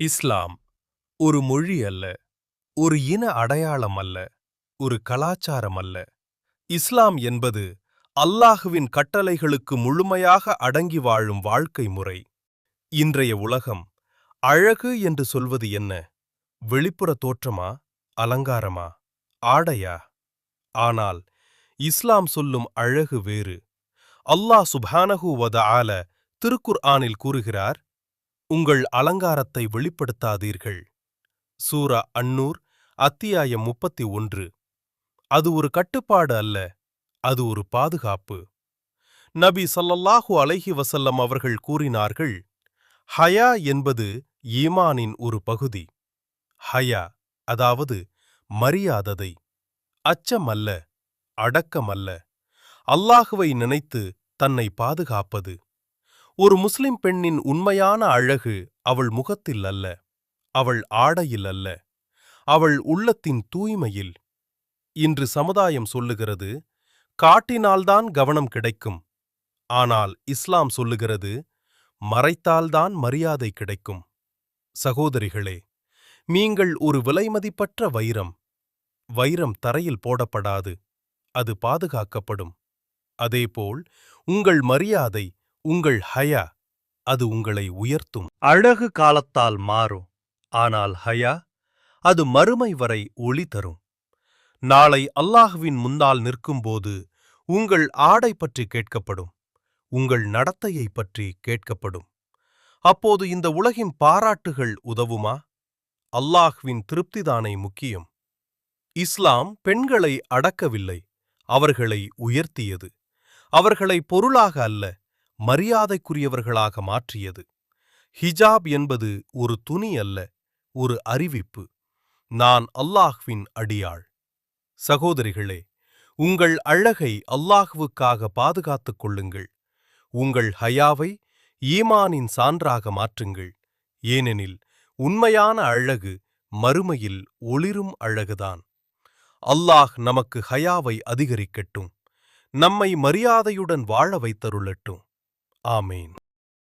இஸ்லாம் ஒரு மொழி அல்ல, ஒரு இன அடையாளம் அல்ல, ஒரு கலாச்சாரம் அல்ல. இஸ்லாம் என்பது அல்லாஹுவின் கட்டளைகளுக்கு முழுமையாக அடங்கி வாழும் வாழ்க்கை முறை. இன்றைய உலகம் அழகு என்று சொல்வது என்ன? வெளிப்புற தோற்றமா, அலங்காரமா, ஆடையா? ஆனால் இஸ்லாம் சொல்லும் அழகு வேறு. அல்லாஹ் சுப்ஹானஹு வ தஆல திருக்குர்ஆனில் கூறுகிறார், உங்கள் அலங்காரத்தை வெளிப்படுத்தாதீர்கள். சூரா அன்னூர் அத்தியாயம் 31. அது ஒரு கட்டுப்பாடு அல்ல, அது ஒரு பாதுகாப்பு. நபி ஸல்லல்லாஹு அலைஹி வஸல்லம் அவர்கள் கூறினார்கள், ஹயா என்பது ஈமானின் ஒரு பகுதி. ஹயா அதாவது மரியாதை, அச்சம் அல்ல, அடக்கம் அல்ல, அல்லாஹுவை நினைத்து தன்னை பாதுகாப்பது. ஒரு முஸ்லிம் பெண்ணின் உண்மையான அழகு அவள் முகத்தில் அல்ல, அவள் ஆடையில் அல்ல, அவள் உள்ளத்தின் தூய்மையில். இன்று சமுதாயம் சொல்லுகிறது, காட்டினால்தான் கவனம் கிடைக்கும். ஆனால் இஸ்லாம் சொல்லுகிறது, மறைத்தால்தான் மரியாதை கிடைக்கும். சகோதரிகளே, நீங்கள் ஒரு விலைமதிப்பற்ற வைரம். வைரம் தரையில் போடப்படாது, அது பாதுகாக்கப்படும். அதேபோல் உங்கள் மரியாதை, உங்கள் ஹயா, அது உங்களை உயர்த்தும். அழகு காலத்தால் மாறும், ஆனால் ஹயா, அது மறுமை வரை ஒளி தரும். நாளை அல்லாஹுவின் முன்னால் நிற்கும்போது உங்கள் ஆடை பற்றி கேட்கப்படும், உங்கள் நடத்தையை பற்றி கேட்கப்படும். அப்போது இந்த உலகின் பாராட்டுகள் உதவுமா? அல்லாஹுவின் திருப்திதானே முக்கியம். இஸ்லாம் பெண்களை அடக்கவில்லை, அவர்களை உயர்த்தியது. அவர்களை பொருளாக அல்ல, மரியாதைக்குரியவர்களாக மாற்றியது. ஹிஜாப் என்பது ஒரு துணி அல்ல, ஒரு அறிவிப்பு. நான் அல்லாஹ்வின் அடியாள். சகோதரிகளே, உங்கள் அழகை அல்லாஹுவுக்காக பாதுகாத்துக் கொள்ளுங்கள். உங்கள் ஹயாவை ஈமானின் சான்றாக மாற்றுங்கள். ஏனெனில் உண்மையான அழகு மறுமையில் ஒளிரும் அழகுதான். அல்லாஹ் நமக்கு ஹயாவை அதிகரிக்கட்டும், நம்மை மரியாதையுடன் வாழ வைத்தருளட்டும். ஆமேன்.